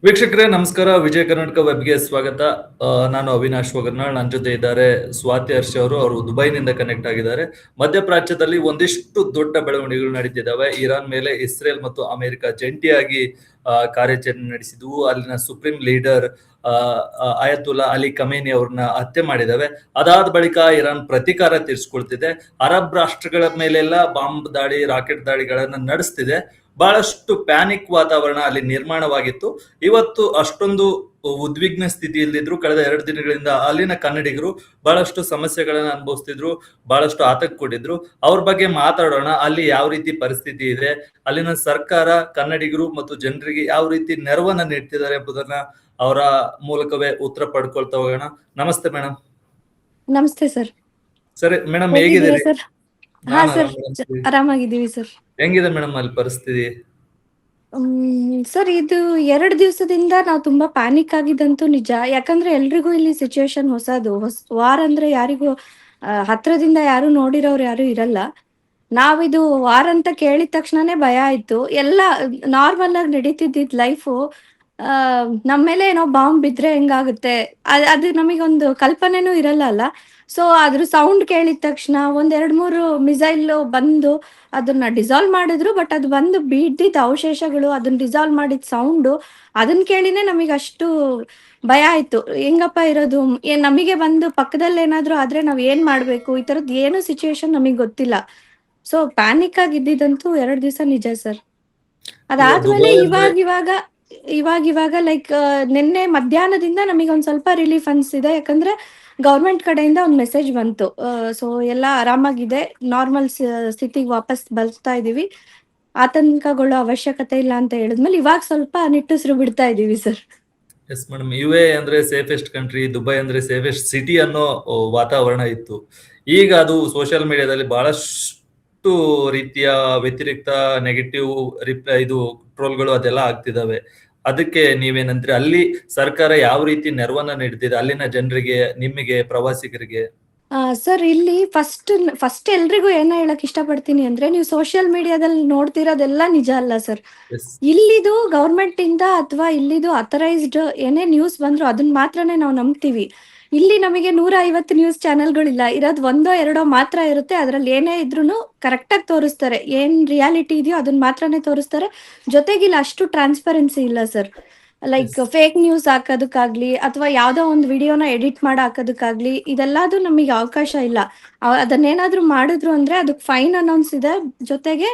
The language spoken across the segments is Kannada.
ವೀಕ್ಷಕರೇ ನಮಸ್ಕಾರ. ವಿಜಯ ಕರ್ನಾಟಕ ವೆಬ್ಗೆ ಸ್ವಾಗತ. ನಾನು ಅವಿನಾಶ್ ವಗರ್ನಾಳ್. ನನ್ನ ಜೊತೆ ಇದ್ದಾರೆ ಸ್ವಾತಿ ಹರ್ಷ ಅವರು ದುಬೈನಿಂದ ಕನೆಕ್ಟ್ ಆಗಿದ್ದಾರೆ. ಮಧ್ಯಪ್ರಾಚ್ಯದಲ್ಲಿ ಒಂದಿಷ್ಟು ದೊಡ್ಡ ಬೆಳವಣಿಗೆಗಳು ನಡೀತಿದ್ದಾವೆ. ಇರಾನ್ ಮೇಲೆ ಇಸ್ರೇಲ್ ಮತ್ತು ಅಮೆರಿಕ ಜಂಟಿಯಾಗಿ ಕಾರ್ಯಾಚರಣೆ ನಡೆಸಿದ್ವು. ಅಲ್ಲಿನ ಸುಪ್ರೀಂ ಲೀಡರ್ ಅಯತುಲ್ಲಾ ಅಲಿ ಖಮೇನಿ ಅವ್ರನ್ನ ಹತ್ಯೆ ಮಾಡಿದಾವೆ. ಅದಾದ ಬಳಿಕ ಇರಾನ್ ಪ್ರತೀಕಾರ ತೀರಿಸಿಕೊಳ್ತಿದೆ. ಅರಬ್ ರಾಷ್ಟ್ರಗಳ ಮೇಲೆಲ್ಲ ಬಾಂಬ್ ದಾಳಿ, ರಾಕೆಟ್ ದಾಳಿಗಳನ್ನ ನಡೆಸ್ತಿದೆ. ಬಹಳಷ್ಟು ಪ್ಯಾನಿಕ್ ವಾತಾವರಣ ಅಲ್ಲಿ ನಿರ್ಮಾಣವಾಗಿತ್ತು. ಇವತ್ತು ಅಷ್ಟೊಂದು ಉದ್ವಿಗ್ನ ಸ್ಥಿತಿಯಲ್ಲಿದ್ರು. ಕಳೆದ 2 ದಿನಗಳಿಂದ ಅಲ್ಲಿನ ಕನ್ನಡಿಗರು ಬಹಳಷ್ಟು ಸಮಸ್ಯೆಗಳನ್ನ ಅನುಭವಿಸ್ತಿದ್ರು, ಬಹಳಷ್ಟು ಆತಂಕಗೊಂಡಿದ್ರು. ಅವ್ರ ಬಗ್ಗೆ ಮಾತಾಡೋಣ. ಅಲ್ಲಿ ಯಾವ ರೀತಿ ಪರಿಸ್ಥಿತಿ ಇದೆ, ಅಲ್ಲಿನ ಸರ್ಕಾರ ಕನ್ನಡಿಗರು ಮತ್ತು ಜನರಿಗೆ ಯಾವ ರೀತಿ ನೆರವನ್ನ ನೀಡ್ತಿದ್ದಾರೆ ಎಂಬುದನ್ನ ಅವರ ಮೂಲಕವೇ ಉತ್ತರ ಪಡ್ಕೊಳ್ತಾ ಹೋಗೋಣ. ನಮಸ್ತೆ ಮೇಡಮ್. ನಮಸ್ತೆ ಸರ್. ಸರಿ ಮೇಡಮ್, ಹೇಗಿದ್ದೀರಿ? ಸರ್ ಹಾ ಸರ್, ಆರಾಮಾಗಿದ್ದೀವಿ ಸರ್. ಹೆಂಗಿದೆ ಮೇಡಮ್ ಅಲ್ಲಿ ಪರಿಸ್ಥಿತಿ? ಸರ್, ಇದು 2 ದಿವಸದಿಂದ ನಾವು ತುಂಬಾ ಪ್ಯಾನಿಕ್ ಆಗಿದ್ದಂತೂ ನಿಜ. ಯಾಕಂದ್ರೆ ಎಲ್ರಿಗೂ ಇಲ್ಲಿ ಸಿಚುವೇಶನ್ ಹೊಸದು. ವಾರ್ ಅಂದ್ರೆ ಯಾರಿಗೂ ಹತ್ರದಿಂದ ಯಾರು ನೋಡಿರೋರು ಯಾರು ಇರಲ್ಲ. ನಾವಿದು ವಾರ್ ಅಂತ ಕೇಳಿದ ತಕ್ಷಣನೇ ಭಯ ಆಯ್ತು. ಎಲ್ಲ ನಾರ್ಮಲ್ ಆಗಿ ನಡೀತಿದ್ದಿದ್ ಲೈಫು ನಮ್ಮ ಮೇಲೆ ಏನೋ ಬಾಂಬ್ ಬಿದ್ರೆ ಹೆಂಗಾಗುತ್ತೆ, ಅದು ನಮಗೊಂದು ಕಲ್ಪನೆನೂ ಇರಲ್ಲ ಅಲ್ಲ. ಸೊ ಅದ್ರ ಸೌಂಡ್ ಕೇಳಿದ ತಕ್ಷಣ 1-2-3 ಮಿಸೈಲ್ ಬಂದು ಅದನ್ನ ಡಿಸಾಲ್ವ್ ಮಾಡಿದ್ರು. ಬಟ್ ಅದು ಬಂದು ಬಿದ್ದಿದ್ದ ಅವಶೇಷಗಳು, ಅದನ್ನ ಡಿಸಾಲ್ವ್ ಮಾಡಿದ ಸೌಂಡು, ಅದನ್ನ ಕೇಳಿನೇ ನಮಗೆ ಅಷ್ಟು ಭಯ ಆಯ್ತು. ಹೆಂಗಪ್ಪ ಇರೋದು, ನಮಗೆ ಬಂದು ಪಕ್ಕದಲ್ಲಿ ಏನಾದ್ರು ಆದ್ರೆ ನಾವ್ ಏನ್ ಮಾಡ್ಬೇಕು, ಈ ತರದ್ ಏನು ಸಿಚುವೇಶನ್ ನಮಗ್ ಗೊತ್ತಿಲ್ಲ. ಸೊ ಪ್ಯಾನಿಕ್ ಆಗಿದ್ದಂತೂ 2 ದಿವಸ ನಿಜ ಸರ್. ಅದಾದ್ಮೇಲೆ ಇವಾಗ ಲೈಕ್ ನಿನ್ನೆ ಮಧ್ಯಾಹ್ನದಿಂದ ನಮಗೆ ಒಂದ್ ಸ್ವಲ್ಪ ರಿಲೀಫ್ ಅನ್ಸಿದೆ. ಯಾಕಂದ್ರೆ ಗೌರ್ಮೆಂಟ್ ಕಡೆಯಿಂದ ಒಂದು ಮೆಸೇಜ್ ಬಂತು. ಸೊ ಎಲ್ಲ ಆರಾಮಾಗಿದೆ, ನಾರ್ಮಲ್ ಸ್ಥಿತಿಗೆ ವಾಪಸ್ ಬರ್ತಾ ಇದೀವಿ, ಆತಂಕಗೊಳ್ಳೋ ಅವಶ್ಯಕತೆ ಇಲ್ಲ ಅಂತ ಹೇಳಿದ್ಮೇಲೆ ಇವಾಗ ಸ್ವಲ್ಪ ನಿಟ್ಟುಸಿರು ಬಿಡ್ತಾ ಇದೀವಿ ಸರ್. ಎಸ್ ಮೇಡಮ್, UAE ಅಂದ್ರೆ ಸೇಫೆಸ್ಟ್ ಕಂಟ್ರಿ, ದುಬೈ ಅಂದ್ರೆ ಸೇಫೆಸ್ಟ್ ಸಿಟಿ ಅನ್ನೋ ವಾತಾವರಣ ಇತ್ತು. ಈಗ ಅದು ಸೋಷಿಯಲ್ ಮೀಡಿಯಾದಲ್ಲಿ ಬಹಳಷ್ಟು ರೀತಿಯ ವ್ಯತಿರಿಕ್ತ ನೆಗೆಟಿವ್ ಇದು ಟ್ರೋಲ್ಗಳು ಅದೆಲ್ಲ ಆಗ್ತಿದಾವೆ. ಅದಕ್ಕೆ ನೀವೇನಂದ್ರೆ ಅಲ್ಲಿ ಸರ್ಕಾರ ಯಾವ ರೀತಿ ನೆರವನ್ನ ನೀಡ್ತಿದೆ ಅಲ್ಲಿನ ಜನರಿಗೆ, ನಿಮಗೆ, ಪ್ರವಾಸಿಗರಿಗೆ? ಸರ್, ಇಲ್ಲಿ ಫಸ್ಟ್ ಎಲ್ರಿಗೂ ಏನ ಹೇಳಕ್ ಇಷ್ಟಪಡ್ತೀನಿ ಅಂದ್ರೆ, ನೀವು ಸೋಷಿಯಲ್ ಮೀಡಿಯಾದಲ್ಲಿ ನೋಡ್ತಿರೋದೆಲ್ಲ ನಿಜ ಅಲ್ಲ ಸರ್. ಇಲ್ಲಿದು ಗೌರ್ಮೆಂಟ್ ಇಂದ ಅಥವಾ ಇಲ್ಲಿದು ಅಥರೈಸ್ಡ್ ಏನೇ ನ್ಯೂಸ್ ಬಂದ್ರು ಅದನ್ನ ಮಾತ್ರನೇ ನಾವು ನಂಬ್ತೀವಿ. ಇಲ್ಲಿ ನಮಗೆ 150 ನ್ಯೂಸ್ ಚಾನೆಲ್ಗಳಿಲ್ಲ, ಇರೋದ್ 1-2 ಮಾತ್ರ ಇರುತ್ತೆ. ಅದ್ರಲ್ಲಿ ಏನೇ ಇದ್ರು ಕರೆಕ್ಟ್ ಆಗಿ ತೋರಿಸ್ತಾರೆ. ಏನ್ ರಿಯಾಲಿಟಿ ಇದೆಯೋ ಅದನ್ನ ಮಾತ್ರನೇ ತೋರಿಸ್ತಾರೆ. ಜೊತೆಗೆ ಇಲ್ಲಿ ಅಷ್ಟು ಟ್ರಾನ್ಸ್ಪರೆನ್ಸಿ ಇಲ್ಲ ಸರ್. ಲೈಕ್ ಫೇಕ್ ನ್ಯೂಸ್ ಹಾಕೋದಕ್ಕಾಗ್ಲಿ ಅಥವಾ ಯಾವ್ದೋ ಒಂದು ವಿಡಿಯೋನ ಎಡಿಟ್ ಮಾಡಿ ಹಾಕೋದಕ್ಕಾಗ್ಲಿ, ಇದೆಲ್ಲದು ನಮಗೆ ಅವಕಾಶ ಇಲ್ಲ. ಅದನ್ನೇನಾದ್ರೂ ಮಾಡಿದ್ರು ಅಂದ್ರೆ ಅದಕ್ಕೆ ಫೈನ್ ಅನೌನ್ಸ್ ಇದೆ, ಜೊತೆಗೆ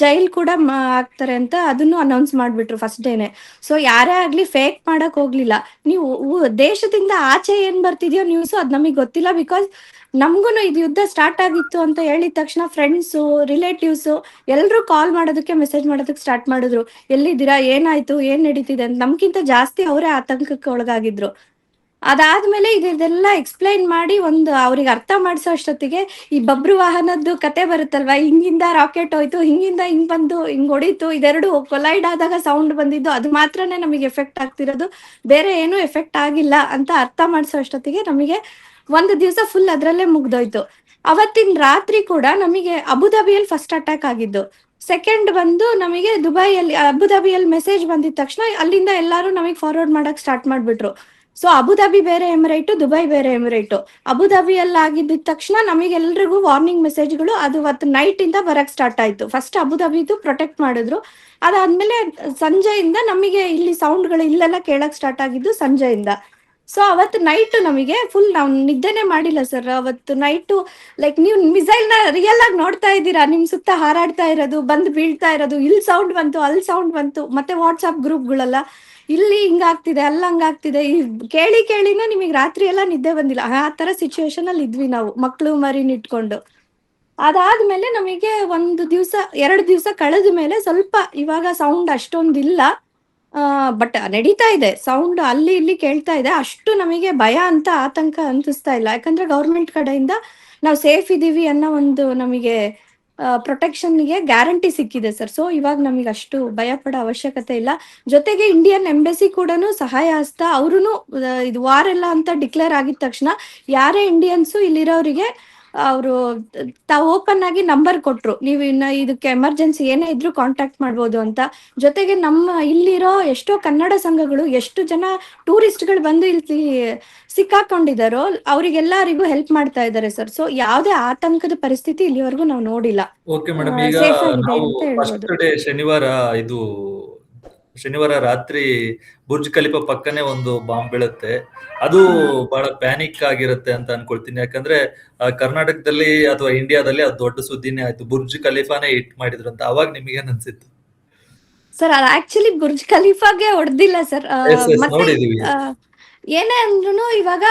ಜೈಲ್ ಕೂಡ ಹಾಕ್ತಾರೆ ಅಂತ ಅದನ್ನು ಅನೌನ್ಸ್ ಮಾಡ್ಬಿಟ್ರು ಫಸ್ಟ್ ಡೇನೆ. ಸೊ ಯಾರೇ ಆಗ್ಲಿ ಫೇಕ್ ಮಾಡಕ್ ಹೋಗ್ಲಿಲ್ಲ. ನೀವು ದೇಶದಿಂದ ಆಚೆ ಏನ್ ಬರ್ತಿದ್ಯೋ ನ್ಯೂಸ್ ಅದ್ ನಮಗ್ ಗೊತ್ತಿಲ್ಲ. ಬಿಕಾಸ್ ನಮ್ಗುನು ಇದು ಯುದ್ಧ ಸ್ಟಾರ್ಟ್ ಆಗಿತ್ತು ಅಂತ ಹೇಳಿದ ತಕ್ಷಣ ಫ್ರೆಂಡ್ಸು, ರಿಲೇಟಿವ್ಸ್ ಎಲ್ರು ಕಾಲ್ ಮಾಡೋದಕ್ಕೆ, ಮೆಸೇಜ್ ಮಾಡೋದಕ್ಕೆ ಸ್ಟಾರ್ಟ್ ಮಾಡಿದ್ರು. ಎಲ್ಲಿದ್ದೀರಾ, ಏನಾಯ್ತು, ಏನ್ ನಡೀತಿದೆ ಅಂತ. ನಮ್ಗಿಂತ ಜಾಸ್ತಿ ಅವರೇ ಆತಂಕಕ್ಕೆ ಒಳಗಾಗಿದ್ರು. ಅದಾದ್ಮೇಲೆ ಇದೆಲ್ಲ ಎಕ್ಸ್ಪ್ಲೈನ್ ಮಾಡಿ ಒಂದು ಅವ್ರಿಗೆ ಅರ್ಥ ಮಾಡಿಸೋ ಅಷ್ಟೊತ್ತಿಗೆ ಈ ಬಬ್ರು ವಾಹನದ್ದು ಕತೆ ಬರುತ್ತಲ್ವಾ, ಹಿಂಗಿಂದ ರಾಕೆಟ್ ಹೋಯ್ತು, ಹಿಂಗಿಂದ ಹಿಂಗ್ ಬಂದು ಹಿಂಗ್ ಹೊಡಿತು, ಇದೆರಡು ಕೊಲೈಡ್ ಆದಾಗ ಸೌಂಡ್ ಬಂದಿದ್ದು, ಅದು ಮಾತ್ರನೇ ನಮಗೆ ಎಫೆಕ್ಟ್ ಆಗ್ತಿರೋದು, ಬೇರೆ ಏನು ಎಫೆಕ್ಟ್ ಆಗಿಲ್ಲ ಅಂತ ಅರ್ಥ ಮಾಡಿಸೋ ಅಷ್ಟೊತ್ತಿಗೆ ನಮಗೆ 1 ದಿವಸ ಫುಲ್ ಅದ್ರಲ್ಲೇ ಮುಗ್ದೋಯ್ತು. ಅವತ್ತಿನ ರಾತ್ರಿ ಕೂಡ ನಮಗೆ ಅಬುಧಾಬಿಯಲ್ಲಿ ಫಸ್ಟ್ ಅಟ್ಯಾಕ್ ಆಗಿದ್ದು. ಸೆಕೆಂಡ್ ಬಂದು ನಮಗೆ ದುಬೈಯಲ್ಲಿ, ಅಬುಧಾಬಿಯಲ್ಲಿ ಮೆಸೇಜ್ ಬಂದಿದ ತಕ್ಷಣ ಅಲ್ಲಿಂದ ಎಲ್ಲಾರು ನಮಗೆ ಫಾರ್ವರ್ಡ್ ಮಾಡಕ್ ಸ್ಟಾರ್ಟ್ ಮಾಡ್ಬಿಟ್ರು. ಸೊ ಅಬುಧಾಬಿ ಬೇರೆ ಎಮಿರೇಟು, ದುಬೈ ಬೇರೆ ಎಮಿರೇಟು. ಅಬುಧಾಬಿಯಲ್ಲಿ ಆಗಿದ್ದ ತಕ್ಷಣ ನಮಗೆಲ್ರಿಗೂ ವಾರ್ನಿಂಗ್ ಮೆಸೇಜ್ಗಳು ಅದು ಅವತ್ತು ನೈಟ್ ಇಂದ ಬರಕ್ ಸ್ಟಾರ್ಟ್ ಆಯ್ತು. ಫಸ್ಟ್ ಅಬುಧಾಬಿದು ಪ್ರೊಟೆಕ್ಟ್ ಮಾಡಿದ್ರು. ಅದಾದ್ಮೇಲೆ ಸಂಜೆಯಿಂದ ನಮಗೆ ಇಲ್ಲಿ ಸೌಂಡ್ಗಳು ಇಲ್ಲೆಲ್ಲ ಕೇಳಕ್ ಸ್ಟಾರ್ಟ್ ಆಗಿದ್ದು ಸಂಜೆಯಿಂದ. ಸೊ ಅವತ್ತು ನೈಟ್ ನಮಗೆ ಫುಲ್ ನಾವು ನಿದ್ದೆನೆ ಮಾಡಿಲ್ಲ ಸರ್. ಅವತ್ತು ನೈಟು ಲೈಕ್ ನೀವು ಮಿಸೈಲ್ ನ ರಿಯಲ್ ಆಗಿ ನೋಡ್ತಾ ಇದ್ದೀರಾ, ನಿಮ್ ಸುತ್ತ ಹಾರಾಡ್ತಾ ಇರೋದು, ಬಂದು ಬೀಳ್ತಾ ಇರೋದು, ಇಲ್ಲಿ ಸೌಂಡ್ ಬಂತು, ಅಲ್ಲಿ ಸೌಂಡ್ ಬಂತು. ಮತ್ತೆ ವಾಟ್ಸ್ಆಪ್ ಗ್ರೂಪ್ಗಳೆಲ್ಲ ಇಲ್ಲಿ ಹಿಂಗಾಗ್ತಿದೆ, ಅಲ್ಲ ಹಂಗಾಗ್ತಿದೆ, ಕೇಳಿ ಕೇಳಿನ ನಿಮಗೆ ರಾತ್ರಿ ಎಲ್ಲ ನಿದ್ದೆ ಬಂದಿಲ್ಲ. ಆ ತರ ಸಿಚುವೇಶನ್ ಅಲ್ಲಿ ಇದ್ವಿ ನಾವು, ಮಕ್ಳು ಮರಿನ ಇಟ್ಕೊಂಡು. ಅದಾದ್ಮೇಲೆ ನಮಗೆ 1 ದಿವಸ 2 ದಿವಸ ಕಳೆದ ಮೇಲೆ ಸ್ವಲ್ಪ ಇವಾಗ ಸೌಂಡ್ ಅಷ್ಟೊಂದಿಲ್ಲ. ಬಟ್ ನಡೀತಾ ಇದೆ ಸೌಂಡ್, ಅಲ್ಲಿ ಇಲ್ಲಿ ಕೇಳ್ತಾ ಇದೆ. ಅಷ್ಟು ನಮಗೆ ಭಯ ಅಂತ, ಆತಂಕ ಅನ್ಸಿಸ್ತಾ ಇಲ್ಲ. ಯಾಕಂದ್ರೆ ಗೌರ್ಮೆಂಟ್ ಕಡೆಯಿಂದ ನಾವು ಸೇಫ್ ಇದೀವಿ ಅನ್ನೋ ಒಂದು ನಮಗೆ ಪ್ರೊಟೆಕ್ಷನ್ಗೆ ಗ್ಯಾರಂಟಿ ಸಿಕ್ಕಿದೆ ಸರ್. ಸೊ ಇವಾಗ ನಮಗೆ ಅಷ್ಟು ಭಯ ಪಡೋ ಅವಶ್ಯಕತೆ ಇಲ್ಲ. ಜೊತೆಗೆ ಇಂಡಿಯನ್ ಎಂಬಸಿ ಕೂಡ ಸಹಾಯ ಹಸ್ತ, ಅವ್ರು ಇದು ವಾರ್ ಎಲ್ಲ ಅಂತ ಡಿಕ್ಲೇರ್ ಆಗಿದ ತಕ್ಷಣ ಯಾರೇ ಇಂಡಿಯನ್ಸು ಇಲ್ಲಿರೋರಿಗೆ ಅವರು ತಾವು ಓಪನ್ ಆಗಿ ನಂಬರ್ ಕೊಟ್ರು, ನೀವು ಇನ್ನ ಇದಕ್ಕೆ ಎಮರ್ಜೆನ್ಸಿ ಏನೇ ಇದ್ರೂ ಕಾಂಟ್ಯಾಕ್ಟ್ ಮಾಡ್ಬೋದು ಅಂತ. ಜೊತೆಗೆ ನಮ್ಮ ಇಲ್ಲಿರೋ ಎಷ್ಟೋ ಕನ್ನಡ ಸಂಘಗಳು, ಎಷ್ಟು ಜನ ಟೂರಿಸ್ಟ್ಗಳು ಬಂದು ಇಲ್ಲಿ ಸಿಕ್ಕಾಕೊಂಡಿದಾರೋ ಅವರಿಗೆಲ್ಲರಿಗೂ ಹೆಲ್ಪ್ ಮಾಡ್ತಾ ಇದ್ದಾರೆ ಸರ್. ಸೊ ಯಾವುದೇ ಆತಂಕದ ಪರಿಸ್ಥಿತಿ ಇಲ್ಲಿವರೆಗೂ ನಾವು ನೋಡಿಲ್ಲ. ಓಕೆ ಮೇಡಮ್, ಈಗ ಸೇಫ್ ಆಗಿದೆ ನಾವು ಅಂತ ಫಸ್ಟ್ ಹೇಳ್ಬೋದು. ಡೇ ಶನಿವಾರ ರಾತ್ರಿ ಬುರ್ಜ್ ಖಲೀಫಾ ಪಕ್ಕನೆ ಒಂದು ಬಾಂಬ್ ಬೀಳುತ್ತೆ. ಅದು ಬಹಳ ಪ್ಯಾನಿಕ್ ಆಗಿರುತ್ತೆ ಅಂತ ಅನ್ಕೊಳ್ತೀನಿ. ಯಾಕಂದ್ರೆ ಕರ್ನಾಟಕದಲ್ಲಿ ಅಥವಾ ಇಂಡಿಯಾದಲ್ಲಿ ಅದು ದೊಡ್ಡ ಸುದ್ದಿನೇ ಆಯ್ತು, ಬುರ್ಜ್ ಖಲೀಫಾನೇ ಹಿಟ್ ಮಾಡಿದ್ರು ಅಂತ. ಅವಾಗ ನಿಮ್ಗೆ ಏನ್ ಅನ್ಸಿತ್ತು? ಸರ್ ಅದು ಆಕ್ಚುಲಿ ಬುರ್ಜ್ ಖಲೀಫಾಗೆ ಹೊಡೆದಿಲ್ಲ ಸರ್. ಎಸ್ ಎಸ್ ಮತ್ತೆ ನೋಡಿದೀವಿ. ಏನೇ ಅಂದ್ರೂ ಇವಾಗ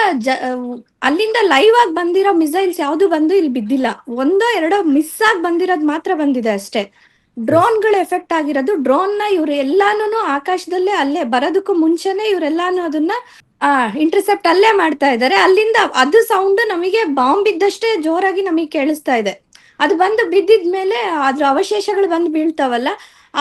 ಅಲ್ಲಿಂದ ಲೈವ್ ಆಗಿ ಬಂದಿರೋ ಮಿಸೈಲ್ಸ್ ಯಾವ್ದು ಬಂದು ಇಲ್ಲಿ ಬಿದ್ದಿಲ್ಲ. ಒಂದೋ ಎರಡೋ ಮಿಸ್ ಆಗಿ ಬಂದಿರೋದು ಮಾತ್ರ ಬಂದಿದೆ ಅಷ್ಟೇ. ಡ್ರೋನ್ಗಳು ಎಫೆಕ್ಟ್ ಆಗಿರೋದು. ಡ್ರೋನ್ ನ ಇವ್ರು ಎಲ್ಲಾನು ಆಕಾಶದಲ್ಲೇ ಅಲ್ಲೇ ಬರೋದಕ್ಕೂ ಮುಂಚೆನೆ ಇವರೆಲ್ಲಾನು ಅದನ್ನ ಇಂಟರ್ಸೆಪ್ಟ್ ಅಲ್ಲೇ ಮಾಡ್ತಾ ಇದ್ದಾರೆ. ಅಲ್ಲಿಂದ ಅದು ಸೌಂಡ್ ನಮಗೆ ಬಾಂಬ್ ಇದ್ದಷ್ಟೇ ಜೋರಾಗಿ ನಮಗೆ ಕೇಳಿಸ್ತಾ ಇದೆ. ಅದು ಬಂದು ಬಿದ್ದಿದ್ಮೇಲೆ ಅದ್ರ ಅವಶೇಷಗಳು ಬಂದು ಬೀಳ್ತಾವಲ್ಲ,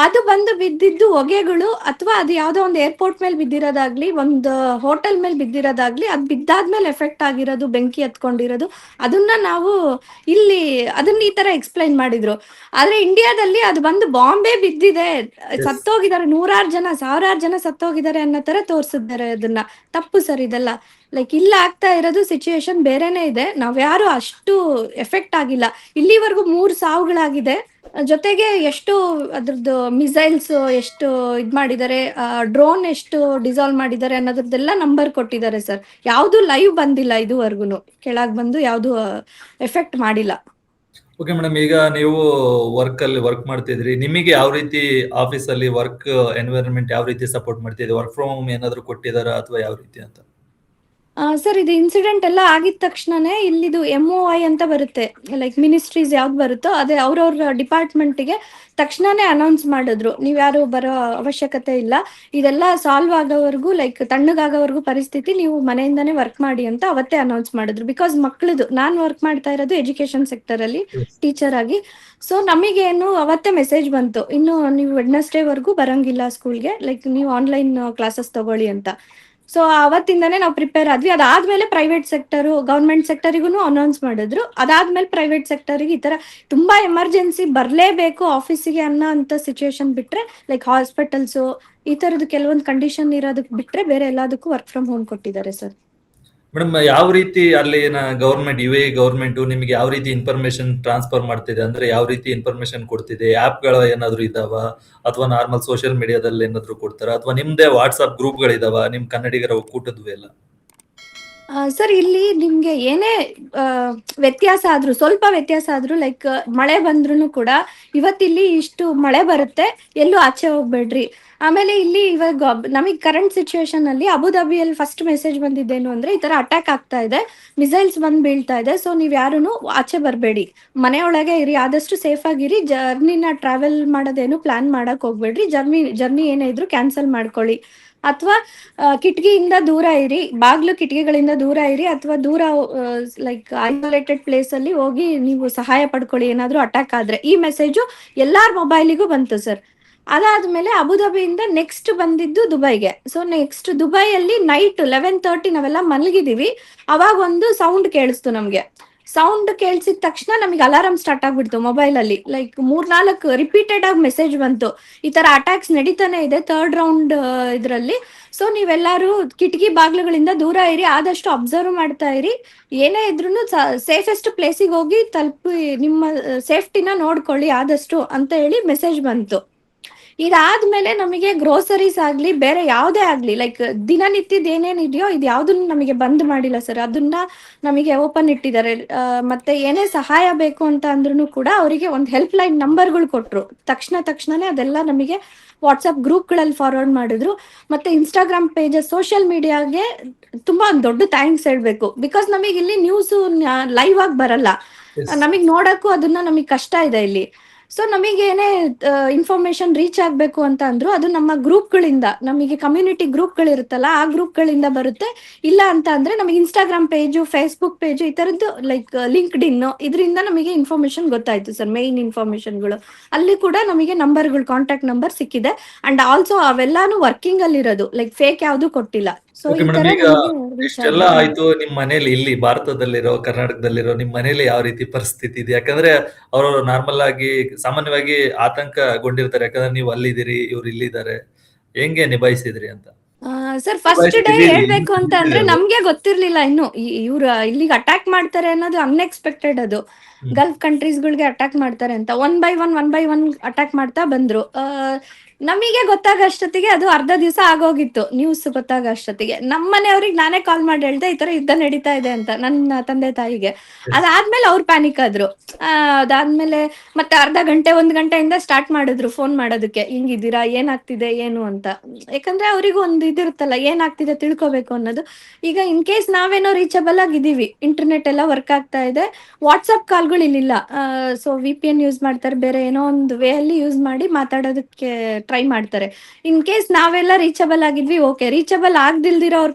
ಅದು ಬಂದು ಬಿದ್ದಿದ್ದು ಹೊಗೆಗಳು, ಅಥವಾ ಅದು ಯಾವ್ದೋ ಒಂದು ಏರ್ಪೋರ್ಟ್ ಮೇಲೆ ಬಿದ್ದಿರೋದಾಗ್ಲಿ, ಒಂದು ಹೋಟೆಲ್ ಮೇಲೆ ಬಿದ್ದಿರೋದಾಗ್ಲಿ, ಅದು ಬಿದ್ದಾದ್ಮೇಲೆ ಎಫೆಕ್ಟ್ ಆಗಿರೋದು, ಬೆಂಕಿ ಹತ್ಕೊಂಡಿರೋದು, ಅದನ್ನ ನಾವು ಇಲ್ಲಿ ಅದನ್ನ ಈ ತರ ಎಕ್ಸ್ಪ್ಲೈನ್ ಮಾಡಿದ್ರು. ಆದ್ರೆ ಇಂಡಿಯಾದಲ್ಲಿ ಅದು ಬಂದು ಬಾಂಬೆ ಬಿದ್ದಿದೆ, ಸತ್ತೋಗಿದ್ದಾರೆ, 100 ಜನ 1000 ಜನ ಸತ್ತೋಗಿದ್ದಾರೆ ಅನ್ನೋ ತರ ತೋರ್ಸಿದ್ದಾರೆ. ಅದನ್ನ ತಪ್ಪು ಸರ್ ಇದೆಲ್ಲ. ಲೈಕ್ ಇಲ್ಲ ಆಗ್ತಾ ಇರೋದು ಸಿಚುಯೇಷನ್ ಬೇರೆನೆ ಇದೆ. ನಾವ್ಯಾರು ಅಷ್ಟು ಎಫೆಕ್ಟ್ ಆಗಿಲ್ಲ. ಇಲ್ಲಿವರೆಗೂ 3 ಸಾವುಗಳಾಗಿದೆ. ಜೊತೆಗೆ ಎಷ್ಟು ಅದ್ರದ್ದು ಮಿಸೈಲ್ಸ್ ಎಷ್ಟು ಇದ್ ಮಾಡಿದ್ದಾರೆ, ಡ್ರೋನ್ ಎಷ್ಟು ಡಿಸಾಲ್ವ್ ಮಾಡಿದ್ದಾರೆ ಅನ್ನೋದ್ರದ್ದೆಲ್ಲ ನಂಬರ್ ಕೊಟ್ಟಿದ್ದಾರೆ ಸರ್. ಯಾವ್ದು ಲೈವ್ ಬಂದಿಲ್ಲ ಇದುವರೆಗೂ, ಕೆಳಗ್ ಬಂದು ಯಾವ್ದು ಎಫೆಕ್ಟ್ ಮಾಡಿಲ್ಲ. ಓಕೆ ಮೇಡಮ್, ಈಗ ನೀವು ವರ್ಕ್ ಮಾಡ್ತಿದ್ರಿ. ನಿಮಗೆ ಯಾವ ರೀತಿ ಆಫೀಸಲ್ಲಿ ವರ್ಕ್ ಎನ್ವೈರನ್ಮೆಂಟ್ ಯಾವ ರೀತಿ ಸಪೋರ್ಟ್ ಮಾಡ್ತಿದ್ರಿ? ವರ್ಕ್ ಫ್ರಮ್ ಹೋಮ್ ಏನಾದ್ರು ಕೊಟ್ಟಿದಾರಾ ಅಥವಾ ಯಾವ ರೀತಿ ಅಂತ? ಸರ್ ಇದು ಇನ್ಸಿಡೆಂಟ್ ಎಲ್ಲ ಆಗಿದ ತಕ್ಷಣನೇ ಇಲ್ಲಿದು MOI ಅಂತ ಬರುತ್ತೆ, ಲೈಕ್ ಮಿನಿಸ್ಟ್ರೀಸ್ ಯಾವ್ದು ಬರುತ್ತೋ ಅದೇ ಅವ್ರವ್ರ ಡಿಪಾರ್ಟ್ಮೆಂಟ್ಗೆ ತಕ್ಷಣನೇ ಅನೌನ್ಸ್ ಮಾಡಿದ್ರು, ನೀವ್ ಯಾರು ಬರೋ ಅವಶ್ಯಕತೆ ಇಲ್ಲ, ಇದೆಲ್ಲ ಸಾಲ್ವ್ ಆಗೋವರೆಗೂ, ಲೈಕ್ ತಣ್ಣಗಾಗೋವರೆಗೂ ಪರಿಸ್ಥಿತಿ, ನೀವು ಮನೆಯಿಂದಾನೇ ವರ್ಕ್ ಮಾಡಿ ಅಂತ ಅವತ್ತೇ ಅನೌನ್ಸ್ ಮಾಡಿದ್ರು. ಬಿಕಾಸ್ ಮಕ್ಕಳದು, ನಾನು ವರ್ಕ್ ಮಾಡ್ತಾ ಇರೋದು ಎಜುಕೇಶನ್ ಸೆಕ್ಟರ್ ಅಲ್ಲಿ ಟೀಚರ್ ಆಗಿ. ಸೊ ನಮಗೇನು ಅವತ್ತೇ ಮೆಸೇಜ್ ಬಂತು, ಇನ್ನು ನೀವು ವೆಡ್ನೆಸ್ಡೇ ವರ್ಗೂ ಬರಂಗಿಲ್ಲ ಸ್ಕೂಲ್ಗೆ, ಲೈಕ್ ನೀವು ಆನ್ಲೈನ್ ಕ್ಲಾಸಸ್ ತಗೊಳ್ಳಿ ಅಂತ. ಸೊ ಅವತ್ತಿಂದಾನೇ ನಾವು ಪ್ರಿಪೇರ್ ಆದ್ವಿ. ಅದಾದ್ಮೇಲೆ ಪ್ರೈವೇಟ್ ಸೆಕ್ಟರ್, ಗವರ್ಮೆಂಟ್ ಸೆಕ್ಟರಿಗೂ ಅನೌನ್ಸ್ ಮಾಡಿದ್ರು. ಅದಾದ್ಮೇಲೆ ಪ್ರೈವೇಟ್ ಸೆಕ್ಟರಿಗೆ ಈ ತರ ತುಂಬಾ ಎಮರ್ಜೆನ್ಸಿ ಬರ್ಲೇಬೇಕು ಆಫೀಸಿಗೆ ಅನ್ನೋ ಅಂತ ಸಿಚುಯೇಷನ್ ಬಿಟ್ರೆ, ಲೈಕ್ ಹಾಸ್ಪಿಟಲ್ಸ್ ಈ ತರದ್ದು ಕೆಲವೊಂದು ಕಂಡೀಷನ್ ಇರೋದಕ್ಕೆ ಬಿಟ್ರೆ ಬೇರೆ ಎಲ್ಲದಕ್ಕೂ ವರ್ಕ್ ಫ್ರಮ್ ಹೋಮ್ ಕೊಟ್ಟಿದ್ದಾರೆ ಸರ್. ಮೇಡಮ್, ಯಾವ ರೀತಿ ಅಲ್ಲಿನ ಗವರ್ಮೆಂಟ್ ನಿಮಗೆ ಯಾವ ರೀತಿ ಇನ್ಫಾರ್ಮೇಶನ್ ಟ್ರಾನ್ಸ್ಫರ್ ಮಾಡ್ತಿದೆ? ಅಂದ್ರೆ ಯಾವ ರೀತಿ ಇನ್ಫಾರ್ಮೇಶನ್ ಕೊಡ್ತಿದೆ? ಆಪ್ಗಳ ಏನಾದ್ರು ಇದಾವ ಅಥವಾ ನಾರ್ಮಲ್ ಸೋಷಿಯಲ್ ಮೀಡಿಯಾದಲ್ಲಿ ಏನಾದ್ರು ಕೊಡ್ತಾರ ಅಥವಾ ನಿಮ್ದೇ ವಾಟ್ಸ್ಆಪ್ ಗ್ರೂಪ್ಗಳಿದಾವ ನಿಮ್ ಕನ್ನಡಿಗರ ಒಕ್ಕೂಟದ್ವು ಎಲ್ಲ? ಸರ್ ಇಲ್ಲಿ ನಿಮ್ಗೆ ಏನೇ ವ್ಯತ್ಯಾಸ ಆದ್ರೂ, ಸ್ವಲ್ಪ ವ್ಯತ್ಯಾಸ ಆದ್ರೂ, ಲೈಕ್ ಮಳೆ ಬಂದ್ರು ಕೂಡ ಇವತ್ತಿಲ್ಲಿ ಇಷ್ಟು ಮಳೆ ಬರುತ್ತೆ, ಎಲ್ಲೂ ಆಚೆ ಹೋಗ್ಬೇಡ್ರಿ. ಆಮೇಲೆ ಇಲ್ಲಿ ಇವಾಗ ನಮಗೆ ಕರೆಂಟ್ ಸಿಚುವೇಶನ್ ಅಲ್ಲಿ ಅಬುದಾಬಿಯಲ್ಲಿ ಫಸ್ಟ್ ಮೆಸೇಜ್ ಬಂದಿದ್ದೇನು ಅಂದ್ರೆ, ಈ ತರ ಅಟ್ಯಾಕ್ ಆಗ್ತಾ ಇದೆ, ಮಿಸೈಲ್ಸ್ ಬಂದ್ ಬೀಳ್ತಾ ಇದೆ, ಸೊ ನೀವ್ ಯಾರು ಆಚೆ ಬರಬೇಡಿ, ಮನೆಯೊಳಗೆ ಇರಿ, ಆದಷ್ಟು ಸೇಫ್ ಆಗಿರಿ, ಜರ್ನಿನ ಟ್ರಾವೆಲ್ ಮಾಡೋದೇನು ಪ್ಲಾನ್ ಮಾಡಕ್ ಹೋಗ್ಬೇಡ್ರಿ, ಜರ್ನಿ ಏನೇ ಇದ್ರು ಕ್ಯಾನ್ಸಲ್ ಮಾಡ್ಕೊಳ್ಳಿ, ಅಥವಾ ಕಿಟಕಿಯಿಂದ ದೂರ ಇರಿ, ಬಾಗ್ಲು ಕಿಟಕಿಗಳಿಂದ ದೂರ ಇರಿ, ಅಥವಾ ದೂರ ಲೈಕ್ ಐಸೋಲೇಟೆಡ್ ಪ್ಲೇಸ್ ಅಲ್ಲಿ ಹೋಗಿ ನೀವು ಸಹಾಯ ಪಡ್ಕೊಳ್ಳಿ ಏನಾದ್ರೂ ಅಟ್ಯಾಕ್ ಆದ್ರೆ. ಈ ಮೆಸೇಜು ಎಲ್ಲಾರ ಮೊಬೈಲಿಗೂ ಬಂತು ಸರ್. ಅದಾದ್ಮೇಲೆ ಅಬುದಾಬಿಯಿಂದ ನೆಕ್ಸ್ಟ್ ಬಂದಿದ್ದು ದುಬೈಗೆ. ಸೊ ನೆಕ್ಸ್ಟ್ ದುಬೈಯಲ್ಲಿ ನೈಟ್ 11:30 ನಾವೆಲ್ಲ ಮಲಗಿದೀವಿ, ಅವಾಗ ಒಂದು ಸೌಂಡ್ ಕೇಳಿಸ್ತು ನಮ್ಗೆ. ಸೌಂಡ್ ಕೇಳಿಸಿದ ತಕ್ಷಣ ನಮಗೆ ಅಲಾರಾಮ್ ಸ್ಟಾರ್ಟ್ ಆಗ್ಬಿಡ್ತು ಮೊಬೈಲ್ ಅಲ್ಲಿ. ಲೈಕ್ 3-4 ರಿಪೀಟೆಡ್ ಆಗಿ ಮೆಸೇಜ್ ಬಂತು, ಈ ತರ ಅಟ್ಯಾಕ್ಸ್ ನಡೀತಾನೆ ಇದೆ 3rd ರೌಂಡ್ ಇದ್ರಲ್ಲಿ. ಸೊ ನೀವೆಲ್ಲಾರು ಕಿಟಕಿ ಬಾಗ್ಲುಗಳಿಂದ ದೂರ ಇರಿ, ಆದಷ್ಟು ಅಬ್ಸರ್ವ್ ಮಾಡ್ತಾ ಇರಿ, ಏನೇ ಇದ್ರು ಸೇಫೆಸ್ಟ್ ಪ್ಲೇಸಿಗೆ ಹೋಗಿ ತಲುಪಿ, ನಿಮ್ಮ ಸೇಫ್ಟಿನ ನೋಡ್ಕೊಳ್ಳಿ ಆದಷ್ಟು ಅಂತ ಹೇಳಿ ಮೆಸೇಜ್ ಬಂತು. ಇದಾದ್ಮೇಲೆ ನಮಗೆ ಗ್ರೋಸರೀಸ್ ಆಗ್ಲಿ, ಬೇರೆ ಯಾವುದೇ ಆಗ್ಲಿ, ಲೈಕ್ ದಿನನಿತ್ಯದ ಏನೇನಿದೆಯೋ ಇದು ಯಾವ್ದನ್ನು ನಮಗೆ ಬಂದ್ ಮಾಡಿಲ್ಲ ಸರ್, ಅದನ್ನ ನಮಗೆ ಓಪನ್ ಇಟ್ಟಿದ್ದಾರೆ. ಮತ್ತೆ ಏನೇ ಸಹಾಯ ಬೇಕು ಅಂತ ಅಂದ್ರೂ ಕೂಡ ಅವರಿಗೆ ಒಂದು ಹೆಲ್ಪ್ ಲೈನ್ ನಂಬರ್ಗಳು ಕೊಟ್ರು. ತಕ್ಷಣನೇ ಅದೆಲ್ಲ ನಮಗೆ ವಾಟ್ಸ್ಆಪ್ ಗ್ರೂಪ್ಗಳಲ್ಲಿ ಫಾರ್ವರ್ಡ್ ಮಾಡಿದ್ರು. ಮತ್ತೆ ಇನ್ಸ್ಟಾಗ್ರಾಮ್ ಪೇಜಸ್, ಸೋಷಿಯಲ್ ಮೀಡಿಯಾಗೆ ತುಂಬಾ ಒಂದು ದೊಡ್ಡ ಥ್ಯಾಂಕ್ಸ್ ಹೇಳ್ಬೇಕು. ಬಿಕಾಸ್ ನಮಗೆ ಇಲ್ಲಿ ನ್ಯೂಸ್ ಲೈವ್ ಆಗಿ ಬರಲ್ಲ, ನಮಗೆ ನೋಡಕ್ಕೂ ಅದನ್ನ ನಮಗೆ ಕಷ್ಟ ಇದೆ ಇಲ್ಲಿ. ಸೊ ನಮಗೆ ಏನೇ ಇನ್ಫಾರ್ಮೇಶನ್ ರೀಚ್ ಆಗ್ಬೇಕು ಅಂತ ಅಂದ್ರು, ಅದು ನಮ್ಮ ಗ್ರೂಪ್ಗಳಿಂದ, ನಮಗೆ ಕಮ್ಯುನಿಟಿ ಗ್ರೂಪ್ಗಳಿರುತ್ತಲ್ಲ ಆ ಗ್ರೂಪ್ಗಳಿಂದ ಬರುತ್ತೆ. ಇಲ್ಲ ಅಂತ ಅಂದ್ರೆ ನಮಗೆ ಇನ್ಸ್ಟಾಗ್ರಾಮ್ ಪೇಜು, ಫೇಸ್ಬುಕ್ ಪೇಜು, ಈ ತರದ್ದು ಲೈಕ್ ಲಿಂಕ್ಡ್ ಇನ್, ಇದರಿಂದ ನಮಗೆ ಇನ್ಫಾರ್ಮೇಶನ್ ಗೊತ್ತಾಯ್ತು ಸರ್, ಮೇನ್ ಇನ್ಫಾರ್ಮೇಶನ್ಗಳು. ಅಲ್ಲಿ ಕೂಡ ನಮಗೆ ನಂಬರ್ಗಳು, ಕಾಂಟ್ಯಾಕ್ಟ್ ನಂಬರ್ ಸಿಕ್ಕಿದೆ. ಅಂಡ್ ಆಲ್ಸೋ ಅವೆಲ್ಲಾನು ವರ್ಕಿಂಗ್ ಅಲ್ಲಿ ಇರೋದು, ಲೈಕ್ ಫೇಕ್ ಯಾವುದು ಕೊಟ್ಟಿಲ್ಲ. ಸೊ ಓಕೆ ಈ ಮೇಡಮ್, ತರ ಈಗ ನಮಗೆ ರೀಚ್ ಇಷ್ಟೆಲ್ಲ ಆಗಿದೆ. ಆಯ್ತು. ನಿಮ್ ಮನೇಲಿ ಇಲ್ಲಿ ಭಾರತದಲ್ಲಿರೋ, ಕರ್ನಾಟಕದಲ್ಲಿರೋ ನಿಮ್ ಮನೇಲಿ ಯಾವ ರೀತಿ ಪರಿಸ್ಥಿತಿ ಇದೆ? ಯಾಕಂದ್ರೆ ಅವರು ನಾರ್ಮಲ್ ಆಗಿ, ಸಾಮಾನ್ಯವಾಗಿ ಆತಂಕಗೊಂಡಿರ್ತಾರೆ. ಯಾಕಂದ್ರೆ ನೀವು ಅಲ್ಲಿದ್ದೀರಿ, ಇವ್ರು ಇಲ್ಲಿದ್ದಾರೆ. ಹೆಂಗೆ ನಿಭಾಯಿಸಿದ್ರಿ ಅಂತ? ಸರ್ ಫಸ್ಟ್ ಡೇ ನಿಭಾಯಿಸ್ತಿದೀರಿ, ಹೇಳ್ಬೇಕು ಅಂತ ಇಲ್ಲಿದೆ ಅಂದ್ರೆ ಅದು. ನಮ್ಗೆ ಗೊತ್ತಿರ್ಲಿಲ್ಲ ಇನ್ನು ಇವ್ರು ಇಲ್ಲಿಗೆ ಅಟ್ಯಾಕ್ ಮಾಡ್ತಾರೆ ಅನ್ನೋದು ಅನ್ಎಕ್ಸ್ಪೆಕ್ಟೆಡ್. ಅದು ಹ್ಮ್. ಗಲ್ಫ್ ಕಂಟ್ರೀಸ್ಗಳಿಗೆ ಅಟ್ಯಾಕ್ ಮಾಡ್ತಾರೆ ಅಂತ ಒನ್ ಬೈ ಒನ್ ಅಟ್ಯಾಕ್ ಮಾಡ್ತಾ ಬಂದ್ರು. ನಮಗೆ ಗೊತ್ತಾಗಷ್ಟೊತ್ತಿಗೆ ಅದು ಅರ್ಧ ದಿವಸ ಆಗೋಗಿತ್ತು. ನ್ಯೂಸ್ ಗೊತ್ತಾಗಷ್ಟೊತ್ತಿಗೆ ನಮ್ಮ ಮನೆಯವ್ರಿಗೆ ನಾನೇ ಕಾಲ್ ಮಾಡಿ ಹೇಳ್ದೆ ಈ ತರ ಯುದ್ಧ ನಡೀತಾ ಇದೆ ಅಂತ, ನನ್ನ ತಂದೆ ತಾಯಿಗೆ. Yes. ಅದಾದ್ಮೇಲೆ ಅವ್ರು ಪ್ಯಾನಿಕ್ ಆದ್ರು. ಅದಾದ್ಮೇಲೆ ಮತ್ತೆ ಅರ್ಧ ಗಂಟೆ 1 ಗಂಟೆಯಿಂದ ಸ್ಟಾರ್ಟ್ ಮಾಡಿದ್ರು ಫೋನ್ ಮಾಡೋದಕ್ಕೆ, ಹಿಂಗಿದ್ದೀರಾ, ಏನಾಗ್ತಿದೆ ಏನು ಅಂತ. ಯಾಕಂದ್ರೆ ಅವರಿಗೂ ಒಂದು ಇದಿರುತ್ತಲ್ಲ, ಏನಾಗ್ತಿದೆ ತಿಳ್ಕೊಬೇಕು ಅನ್ನೋದು. ಈಗ ಇನ್ ಕೇಸ್ ನಾವೇನೋ ರೀಚಬಲ್ ಆಗಿದ್ದೀವಿ, ಇಂಟರ್ನೆಟ್ ಎಲ್ಲ ವರ್ಕ್ ಆಗ್ತಾ ಇದೆ, ವಾಟ್ಸಪ್ ಕಾಲ್ಗಳು ಇಲ್ಲಿಲ್ಲ, ಸೊ VPN ಯೂಸ್ ಮಾಡ್ತಾರೆ, ಬೇರೆ ಏನೋ ಒಂದು ವೇ ಅಲ್ಲಿ ಯೂಸ್ ಮಾಡಿ ಮಾತಾಡೋದಕ್ಕೆ ಟ್ರೈ ಮಾಡ್ತಾರೆ. ಇನ್ ಕೇಸ್ ನಾವೆಲ್ಲ ರೀಚಬಲ್ ಆಗಿದ್ವಿ, ಓಕೆ. ರೀಚಬಲ್ ಆಗ್ದಿಲ್ದಿರೋ ಅವ್ರ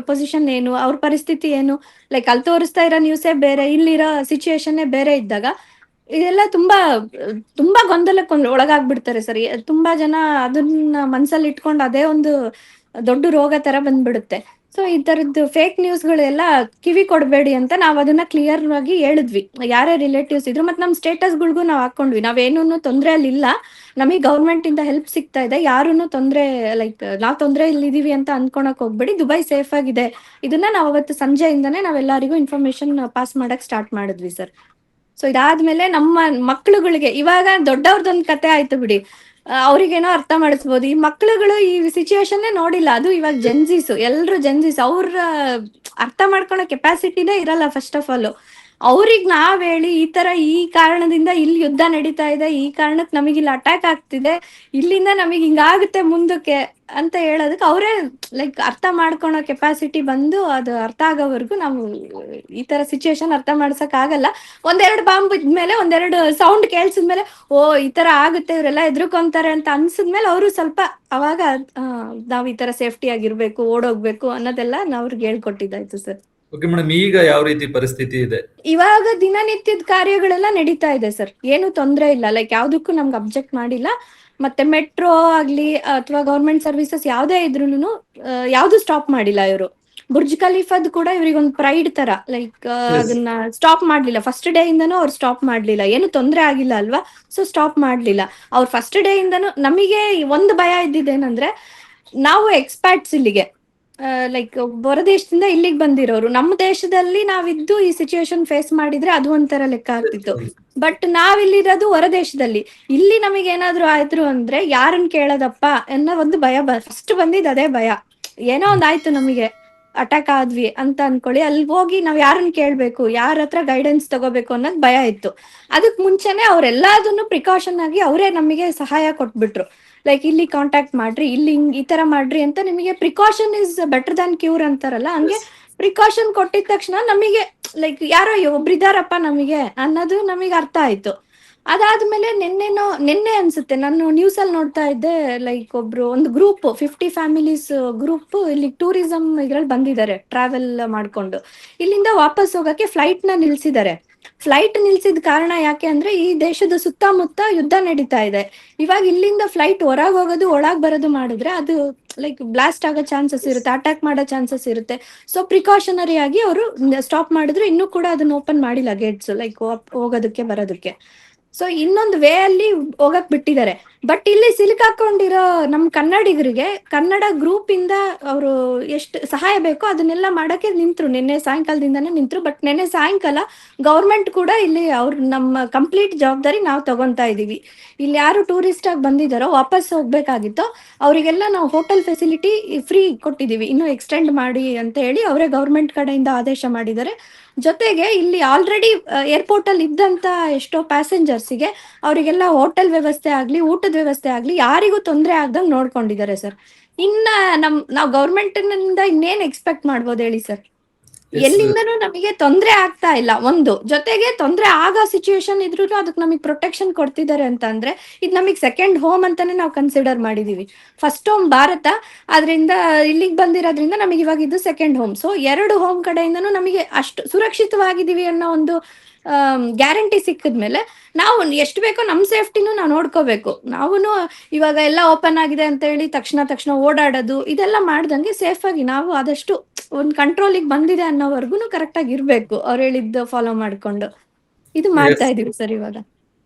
ಪೊಸಿಷನ್ ಏನು, ಅವ್ರ ಪರಿಸ್ಥಿತಿ ಏನು, ಲೈಕ್ ಅಲ್ಲಿ ತೋರಿಸ್ತಾ ಇರೋ ನ್ಯೂಸೇ ಬೇರೆ, ಇಲ್ಲಿರೋ ಸಿಚುಯೇಷನ್ನೇ ಬೇರೆ ಇದ್ದಾಗ ಇದೆಲ್ಲ ತುಂಬಾ ತುಂಬಾ ಗೊಂದಲಕ್ಕೆ ಒಳಗಾಗ್ಬಿಡ್ತಾರೆ ಸರ್. ತುಂಬಾ ಜನ ಅದನ್ನ ಮನ್ಸಲ್ಲಿ ಇಟ್ಕೊಂಡು ಅದೇ ಒಂದು ದೊಡ್ಡ ರೋಗ ತರ ಬಂದ್ಬಿಡುತ್ತೆ. ಸೊ ಈ ತರದ್ದು ಫೇಕ್ ನ್ಯೂಸ್ಗಳೆಲ್ಲ ಕಿವಿ ಕೊಡಬೇಡಿ ಅಂತ ನಾವ್ ಅದನ್ನ ಕ್ಲಿಯರ್ ಆಗಿ ಹೇಳಿದ್ವಿ. ಯಾರೇ ರಿಲೇಟಿವ್ಸ್ ಇದ್ರು, ಮತ್ತೆ ನಮ್ ಸ್ಟೇಟಸ್ಗಳಿಗೂ ನಾವು ಹಾಕೊಂಡ್ವಿ, ನಾವೇನು ತೊಂದ್ರೆ ಅಲ್ಲಿ ಇಲ್ಲ, ನಮಗೆ ಗೌರ್ಮೆಂಟ್ ಇಂದ ಹೆಲ್ಪ್ ಸಿಗ್ತಾ ಇದೆ, ಯಾರೂನು ತೊಂದ್ರೆ, ಲೈಕ್ ನಾವ್ ತೊಂದ್ರೆ ಇಲ್ಲಿದೀವಿ ಅಂತ ಅನ್ಕೊಳಕ್ ಹೋಗ್ಬೇಡಿ, ದುಬೈ ಸೇಫ್ ಆಗಿದೆ. ಇದನ್ನ ನಾವು ಅವತ್ತು ಸಂಜೆಯಿಂದಾನೇ ನಾವೆಲ್ಲರಿಗೂ ಇನ್ಫಾರ್ಮೇಶನ್ ಪಾಸ್ ಮಾಡಕ್ ಸ್ಟಾರ್ಟ್ ಮಾಡಿದ್ವಿ ಸರ್. ಸೊ ಇದಾದ್ಮೇಲೆ ನಮ್ಮ ಮಕ್ಳುಗಳಿಗೆ, ಇವಾಗ ದೊಡ್ಡವ್ರದೊಂದ್ ಕತೆ ಆಯ್ತು ಬಿಡಿ, ಅವ್ರಿಗೇನೋ ಅರ್ಥ ಮಾಡಿಸ್ಬೋದು. ಈ ಮಕ್ಳುಗಳು ಈ ಸಿಚುಯೇಷನ್ನೇ ನೋಡಿಲ್ಲ, ಅದು ಇವಾಗ ಜೆನ್ಸಿಸ್, ಎಲ್ರು ಜೆನ್ಸಿಸ್, ಅವ್ರ ಅರ್ಥ ಮಾಡ್ಕೊಳೋ ಕೆಪಾಸಿಟಿನೇ ಇರಲ್ಲ ಫಸ್ಟ್ ಆಫ್ ಆಲ್. ಅವ್ರಿಗೆ ನಾವ್ ಹೇಳಿ ಈ ತರ ಈ ಕಾರಣದಿಂದ ಇಲ್ಲಿ ಯುದ್ಧ ನಡೀತಾ ಇದೆ, ಈ ಕಾರಣಕ್ಕೆ ನಮಗೆ ಇಲ್ಲಿ ಅಟ್ಯಾಕ್ ಆಗ್ತಿದೆ, ಇಲ್ಲಿಂದ ನಮಗೆ ಹಿಂಗಾಗುತ್ತೆ ಮುಂದಕ್ಕೆ ಅಂತ ಹೇಳೋದಕ್ಕೆ ಅವರೇ ಲೈಕ್ ಅರ್ಥ ಮಾಡ್ಕೊಳೋ ಕೆಪಾಸಿಟಿ ಬಂದು, ಅದು ಅರ್ಥ ಆಗೋವರೆಗೂ ನಾವು ಈ ತರ ಸಿಚುಯೇಷನ್ ಅರ್ಥ ಮಾಡ್ಸಕ್ ಆಗಲ್ಲ. ಒಂದೆರಡು ಬಾಂಬ್ ಇದ್ಮೇಲೆ, ಒಂದೆರಡು ಸೌಂಡ್ ಕೇಳ್ಸಿದ್ಮೇಲೆ, ಓ ಈ ತರ ಆಗುತ್ತೆ, ಇವರೆಲ್ಲ ಎದ್ರುಕೊಂತಾರೆ ಅಂತ ಅನ್ಸಿದ್ಮೇಲೆ ಅವರು ಸ್ವಲ್ಪ ಅವಾಗ ನಾವ್ ಈ ತರ ಸೇಫ್ಟಿ ಆಗಿರ್ಬೇಕು, ಓಡೋಗ್ಬೇಕು ಅನ್ನೋದೆಲ್ಲ ಅವ್ರಿಗೆ ಹೇಳ್ಕೊಟ್ಟಿದ್ದಾಯ್ತು ಸರ್. ಓಕೆ ಮೇಡಮ್, ಈಗ ಯಾವ ರೀತಿ ಪರಿಸ್ಥಿತಿ ಇದೆ? ಇವಾಗ ದಿನನಿತ್ಯದ ಕಾರ್ಯಗಳೆಲ್ಲ ನಡೀತಾ ಇದೆ ಸರ್, ಏನು ತೊಂದ್ರೆ ಇಲ್ಲ, ಲೈಕ್ ಯಾವ್ದಕ್ಕೂ ನಮ್ಗೆ ಅಬ್ಜೆಕ್ಟ್ ಮಾಡಿಲ್ಲ. ಮತ್ತೆ ಮೆಟ್ರೋ ಆಗ್ಲಿ ಅಥವಾ ಗೌರ್ಮೆಂಟ್ ಸರ್ವಿಸಸ್ ಯಾವ್ದೇ ಇದ್ರೂನು ಯಾವ್ದು ಸ್ಟಾಪ್ ಮಾಡಿಲ್ಲ ಇವರು. ಬುರ್ಜ್ ಖಲೀಫಾದ್ ಕೂಡ ಇವ್ರಿಗೊಂದು ಪ್ರೈಡ್ ತರ, ಲೈಕ್ Yes. ಅದನ್ನ ಸ್ಟಾಪ್ ಮಾಡ್ಲಿಲ್ಲ. ಫಸ್ಟ್ ಡೇ ಇಂದನೂ ಅವ್ರು ಸ್ಟಾಪ್ ಮಾಡ್ಲಿಲ್ಲ, ಏನು ತೊಂದ್ರೆ ಆಗಿಲ್ಲ ಅಲ್ವಾ, ಸೊ ಸ್ಟಾಪ್ ಮಾಡ್ಲಿಲ್ಲ ಅವ್ರು ಫಸ್ಟ್ ಡೇ ಇಂದನೂ. ನಮಗೆ ಒಂದು ಭಯ ಇದ್ದಿದ್ದೇನಂದ್ರೆ, ನಾವು ಎಕ್ಸ್ಪರ್ಟ್ಸ್ ಇಲ್ಲಿಗೆ, ಲೈಕ್ ಹೊರದೇಶದಿಂದ ಇಲ್ಲಿಗೆ ಬಂದಿರೋರು, ನಮ್ಮ ದೇಶದಲ್ಲಿ ನಾವಿದ್ದು ಈ ಸಿಚುಯೇಷನ್ ಫೇಸ್ ಮಾಡಿದ್ರೆ ಅದು ಒಂಥರ ಲೆಕ್ಕ ಆಗ್ತಿತ್ತು. ಬಟ್ ನಾವಿಲ್ಲಿರೋದು ಹೊರದೇಶದಲ್ಲಿ, ಇಲ್ಲಿ ನಮಗೆ ಏನಾದ್ರು ಆಯ್ತು ಅಂದ್ರೆ ಯಾರನ್ನ ಕೇಳೋದಪ್ಪ ಅನ್ನೋ ಒಂದು ಭಯ. ಫಸ್ಟ್ ಬಂದಿದ್ದು ಅದೇ ಭಯ. ಏನೋ ಒಂದ್ ಆಯ್ತು ನಮಗೆ, ಅಟ್ಯಾಕ್ ಆದ್ವಿ ಅಂತ ಅನ್ಕೊಳ್ಳಿ, ಅಲ್ಲಿ ಹೋಗಿ ನಾವ್ ಯಾರನ್ನ ಕೇಳ್ಬೇಕು, ಯಾರ ಹತ್ರ ಗೈಡೆನ್ಸ್ ತಗೋಬೇಕು ಅನ್ನೋದು ಭಯ ಇತ್ತು. ಅದಕ್ ಮುಂಚೆನೆ ಅವ್ರೆಲ್ಲಾದನ್ನು ಪ್ರಿಕಾಷನ್ ಆಗಿ ಅವರೇ ನಮಗೆ ಸಹಾಯ ಕೊಟ್ಬಿಟ್ರು. ಲೈಕ್ ಇಲ್ಲಿ ಕಾಂಟ್ಯಾಕ್ಟ್ ಮಾಡ್ರಿ, ಇಲ್ಲಿ ಈ ತರ ಮಾಡ್ರಿ ಅಂತ. ನಿಮಗೆ precaution is better than cure ಅಂತಾರಲ್ಲ, ಹಂಗೆ ಪ್ರಿಕಾಷನ್ ಕೊಟ್ಟಿದ ತಕ್ಷಣ ನಮಗೆ ಲೈಕ್ ಯಾರೋ ಒಬ್ರಿದಾರಪ್ಪ ನಮಗೆ ಅನ್ನೋದು ನಮಗೆ ಅರ್ಥ ಆಯ್ತು. ಅದಾದ್ಮೇಲೆ ನಿನ್ನೆ ಅನ್ಸುತ್ತೆ, ನಾನು ನ್ಯೂಸ್ ಅಲ್ಲಿ ನೋಡ್ತಾ ಇದ್ದೆ, ಲೈಕ್ ಒಂದು ಗ್ರೂಪ್ 50 ಫ್ಯಾಮಿಲೀಸ್ ಗ್ರೂಪ್ ಇಲ್ಲಿ ಟೂರಿಸಂ ಇದ್ರಲ್ಲಿ ಬಂದಿದ್ದಾರೆ, ಟ್ರಾವೆಲ್ ಮಾಡ್ಕೊಂಡು ಇಲ್ಲಿಂದ ವಾಪಸ್ ಹೋಗಕ್ಕೆ ಫ್ಲೈಟ್ ನ ನಿಲ್ಸಿದ್ದಾರೆ. ಫ್ಲೈಟ್ ನಿಲ್ಸಿದ ಕಾರಣ ಯಾಕೆ ಅಂದ್ರೆ, ಈ ದೇಶದ ಸುತ್ತಮುತ್ತ ಯುದ್ಧ ನಡೀತಾ ಇದೆ. ಇವಾಗ ಇಲ್ಲಿಂದ ಫ್ಲೈಟ್ ಹೊರಗೆ ಹೋಗೋದು ಒಳಗ್ ಬರೋದು ಮಾಡಿದ್ರೆ ಅದು ಲೈಕ್ ಬ್ಲಾಸ್ಟ್ ಆಗೋ ಚಾನ್ಸಸ್ ಇರುತ್ತೆ, ಅಟ್ಯಾಕ್ ಮಾಡೋ ಚಾನ್ಸಸ್ ಇರುತ್ತೆ. ಸೊ ಪ್ರಿಕಾಷನರಿ ಆಗಿ ಅವರು ಸ್ಟಾಪ್ ಮಾಡಿದ್ರು, ಇನ್ನೂ ಕೂಡ ಅದನ್ನ ಓಪನ್ ಮಾಡಿಲ್ಲ ಗೇಟ್ಸ್, ಲೈಕ್ ಹೋಗೋದಕ್ಕೆ ಬರೋದಕ್ಕೆ. ಸೊ ಇನ್ನೊಂದು ವೇ ಅಲ್ಲಿ ಹೋಗಕ್ ಬಿಟ್ಟಿದ್ದಾರೆ. ಬಟ್ ಇಲ್ಲಿ ಸಿಲುಕಾಕೊಂಡಿರೋ ನಮ್ ಕನ್ನಡಿಗರಿಗೆ ಕನ್ನಡ ಗ್ರೂಪ್ ಇಂದ ಅವರು ಎಷ್ಟು ಸಹಾಯ ಬೇಕೋ ಅದನ್ನೆಲ್ಲ ಮಾಡಕ್ಕೆ ನಿಂತ್ರು, ನಿನ್ನೆ ಸಾಯಂಕಾಲದಿಂದಾನೇ ನಿಂತ್ರು. ಬಟ್ ನಿನ್ನೆ ಸಾಯಂಕಾಲ ಗೌರ್ಮೆಂಟ್ ಕೂಡ ಇಲ್ಲಿ ನಮ್ಮ ಕಂಪ್ಲೀಟ್ ಜವಾಬ್ದಾರಿ ನಾವು ತಗೊಂತಾ ಇದೀವಿ. ಇಲ್ಲಿ ಯಾರು ಟೂರಿಸ್ಟ್ ಆಗಿ ಬಂದಿದಾರೋ ವಾಪಸ್ ಹೋಗ್ಬೇಕಾಗಿತ್ತು, ಅವರಿಗೆಲ್ಲ ನಾವು ಹೋಟೆಲ್ ಫೆಸಿಲಿಟಿ ಫ್ರೀ ಕೊಟ್ಟಿದೀವಿ, ಇನ್ನು ಎಕ್ಸ್ಟೆಂಡ್ ಮಾಡಿ ಅಂತ ಹೇಳಿ ಅವರೇ ಗೌರ್ಮೆಂಟ್ ಕಡೆಯಿಂದ ಆದೇಶ ಮಾಡಿದ್ದಾರೆ. ಜೊತೆಗೆ ಇಲ್ಲಿ ಆಲ್ರೆಡಿ ಏರ್ಪೋರ್ಟ್ ಅಲ್ಲಿ ಇದ್ದಂತ ಎಷ್ಟೋ ಪ್ಯಾಸೆಂಜರ್ಸ್ಗೆ ಅವರಿಗೆಲ್ಲ ಹೋಟೆಲ್ ವ್ಯವಸ್ಥೆ ಆಗ್ಲಿ, ಊಟದ ವ್ಯವಸ್ಥೆ ಆಗ್ಲಿ, ಯಾರಿಗೂ ತೊಂದರೆ ಆಗ್ದಂಗ್ ನೋಡ್ಕೊಂಡಿದ್ದಾರೆ ಸರ್. ಇನ್ನ ನಾವು ಗೌರ್ಮೆಂಟ್ ನಿಂದ ಇನ್ನೇನ್ ಎಕ್ಸ್ಪೆಕ್ಟ್ ಮಾಡ್ಬೋದು ಹೇಳಿ ಸರ್? ಎಲ್ಲಿಂದನೂ ನಮಗೆ ತೊಂದರೆ ಆಗ್ತಾ ಇಲ್ಲ. ಒಂದು ಜೊತೆಗೆ ತೊಂದರೆ ಆಗೋ ಸಿಚುಯೇಷನ್ ಇದ್ರೂ ಅದಕ್ಕೆ ನಮಗೆ ಪ್ರೊಟೆಕ್ಷನ್ ಕೊಡ್ತಿದ್ದಾರೆ ಅಂತ ಅಂದ್ರೆ, ಇದು ನಮಗೆ ಸೆಕೆಂಡ್ ಹೋಮ್ ಅಂತಾನೆ ನಾವು ಕನ್ಸಿಡರ್ ಮಾಡಿದೀವಿ. ಫಸ್ಟ್ ಹೋಮ್ ಭಾರತ, ಅದರಿಂದ ಇಲ್ಲಿಗೆ ಬಂದಿರೋದ್ರಿಂದ ನಮಗೆ ಇವಾಗ ಇದು ಸೆಕೆಂಡ್ ಹೋಮ್. ಸೊ 2 ಹೋಮ್ ಕಡೆಯಿಂದನೂ ನಮಗೆ ಅಷ್ಟು ಸುರಕ್ಷಿತವಾಗಿದ್ದೀವಿ ಅನ್ನೋ ಒಂದು ಗ್ಯಾರಂಟಿ ಸಿಕ್ಕಿದ್ಮೇಲೆ ನಾವು ಎಷ್ಟು ಬೇಕೋ ನಮ್ಮ ಸೇಫ್ಟಿನೂ ನಾವು ನೋಡ್ಕೋಬೇಕು. ನಾವು ಇವಾಗ ಎಲ್ಲ ಓಪನ್ ಆಗಿದೆ ಅಂತ ಹೇಳಿ ತಕ್ಷಣ ಓಡಾಡೋದು ಇದೆಲ್ಲ ಮಾಡ್ದಂಗೆ ಸೇಫ್ ಆಗಿ ನಾವು ಆದಷ್ಟು ಒಂದು ಕಂಟ್ರೋಲಿಗೆ ಬಂದಿದೆ ಅನ್ನೋವರೆಗೂ ಕರೆಕ್ಟ್ ಆಗಿ ಇರ್ಬೇಕು. ಅವ್ರು ಹೇಳಿದ್ದು ಫಾಲೋ ಮಾಡ್ಕೊಂಡು ಇದು ಮಾಡ್ತಾ ಇದೀವಿ ಸರ್ ಇವಾಗ.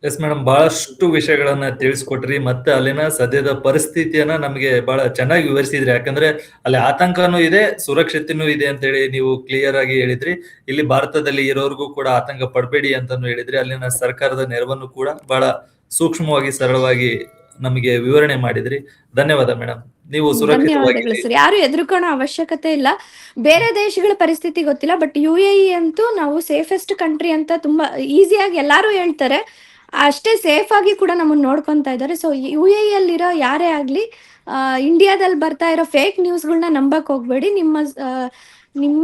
ಎಸ್ ಮೇಡಮ್, ಬಹಳಷ್ಟು ವಿಷಯಗಳನ್ನ ತಿಳಿಸ್ಕೊಟ್ರಿ. ಮತ್ತೆ ಅಲ್ಲಿನ ಸದ್ಯದ ಪರಿಸ್ಥಿತಿಯನ್ನ ನಮಗೆ ಬಹಳ ಚೆನ್ನಾಗಿ ವಿವರಿಸಿದ್ರಿ. ಯಾಕಂದ್ರೆ ಅಲ್ಲಿ ಆತಂಕನೂ ಇದೆ, ಸುರಕ್ಷತೆನೂ ಇದೆ ಅಂತ ಹೇಳಿ ನೀವು ಕ್ಲಿಯರ್ ಆಗಿ ಹೇಳಿದ್ರಿ. ಇಲ್ಲಿ ಭಾರತದಲ್ಲಿ ಇರೋರ್ಗೂ ಕೂಡ ಆತಂಕ ಪಡಬೇಡಿ ಅಂತಾನು ಹೇಳಿದ್ರಿ. ಅಲ್ಲಿನ ಸರ್ಕಾರದ ನೆರವನ್ನು ಕೂಡ ಬಹಳ ಸೂಕ್ಷ್ಮವಾಗಿ ಸರಳವಾಗಿ ನಮಗೆ ವಿವರಣೆ ಮಾಡಿದ್ರಿ. ಧನ್ಯವಾದ ಮೇಡಮ್. ನೀವು ಸುರಕ್ಷಿತವಾಗಿ ಧನ್ಯವಾದಗಳು ಸರ್. ಯಾರು ಹೆದರ್ಕೊಳ್ಳೋ ಅವಶ್ಯಕತೆ ಇಲ್ಲ. ಬೇರೆ ದೇಶಗಳ ಪರಿಸ್ಥಿತಿ ಗೊತ್ತಿಲ್ಲ, ಬಟ್ UAE ಅಂತೂ ನಾವು ಸೇಫೆಸ್ಟ್ ಕಂಟ್ರಿ ಅಂತ ತುಂಬಾ ಈಸಿಯಾಗಿ ಎಲ್ಲಾರು ಹೇಳ್ತಾರೆ. ಅಷ್ಟೇ ಸೇಫ್ ಆಗಿ ಕೂಡ ನಮ್ಮನ್ನ ನೋಡ್ಕೊಂತಾ ಇದ್ದಾರೆ. ಸೊ UAE ಅಲ್ಲಿರೋ ಯಾರೇ ಆಗ್ಲಿ ಇಂಡಿಯಾದಲ್ಲಿ ಬರ್ತಾ ಇರೋ ಫೇಕ್ ನ್ಯೂಸ್ಗಳನ್ನ ನಂಬಕ್ ಹೋಗ್ಬೇಡಿ.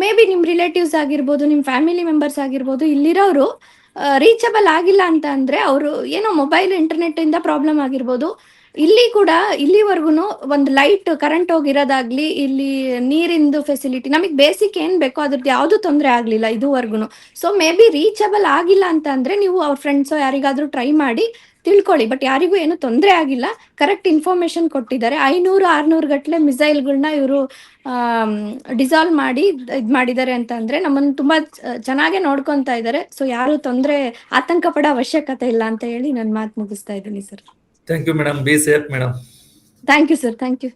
ಮೇ ಬಿ ನಿಮ್ ರಿಲೇಟಿವ್ಸ್ ಆಗಿರ್ಬೋದು, ನಿಮ್ ಫ್ಯಾಮಿಲಿ ಮೆಂಬರ್ಸ್ ಆಗಿರ್ಬೋದು, ಇಲ್ಲಿರೋರು ರೀಚಬಲ್ ಆಗಿಲ್ಲ ಅಂತ ಅಂದ್ರೆ ಅವರು ಏನೋ ಮೊಬೈಲ್ ಇಂಟರ್ನೆಟ್ ಇಂದ ಪ್ರಾಬ್ಲಮ್ ಆಗಿರ್ಬೋದು. ಇಲ್ಲಿ ಕೂಡ ಇಲ್ಲಿವರೆಗೂ ಒಂದು ಲೈಟ್ ಕರೆಂಟ್ ಹೋಗಿರೋದಾಗ್ಲಿ, ಇಲ್ಲಿ ನೀರಿಂದು ಫೆಸಿಲಿಟಿ ನಮಗೆ ಬೇಸಿಕ್ ಏನ್ ಬೇಕೋ ಅದ್ರದ್ದು ಯಾವ್ದು ತೊಂದರೆ ಆಗ್ಲಿಲ್ಲ ಇದುವರೆಗೂ. ಸೊ ಮೇ ಬಿ ರೀಚಬಲ್ ಆಗಿಲ್ಲ ಅಂತ ಅಂದ್ರೆ ನೀವು ಅವ್ರ ಫ್ರೆಂಡ್ಸೋ ಯಾರಿಗಾದ್ರೂ ಟ್ರೈ ಮಾಡಿ ತಿಳ್ಕೊಳ್ಳಿ. ಬಟ್ ಯಾರಿಗೂ ಏನು ತೊಂದರೆ ಆಗಿಲ್ಲ, ಕರೆಕ್ಟ್ ಇನ್ಫಾರ್ಮೇಶನ್ ಕೊಟ್ಟಿದ್ದಾರೆ. 500-600 ಗಟ್ಟಲೆ ಮಿಸೈಲ್ಗಳನ್ನ ಇವರು ಡಿಸಾಲ್ವ್ ಮಾಡಿ ಇದ್ ಮಾಡಿದ್ದಾರೆ ಅಂತ ಅಂದ್ರೆ ನಮ್ಮನ್ನು ತುಂಬಾ ಚೆನ್ನಾಗೆ ನೋಡ್ಕೊಂತಾ ಇದ್ದಾರೆ. ಸೊ ಯಾರು ಆತಂಕ ಪಡೋ ಅವಶ್ಯಕತೆ ಇಲ್ಲ ಅಂತ ಹೇಳಿ ನನ್ನ ಮಾತು ಮುಗಿಸ್ತಾ ಇದ್ದೀನಿ sir. Thank you madam. Be safe madam. Thank you sir. Thank you.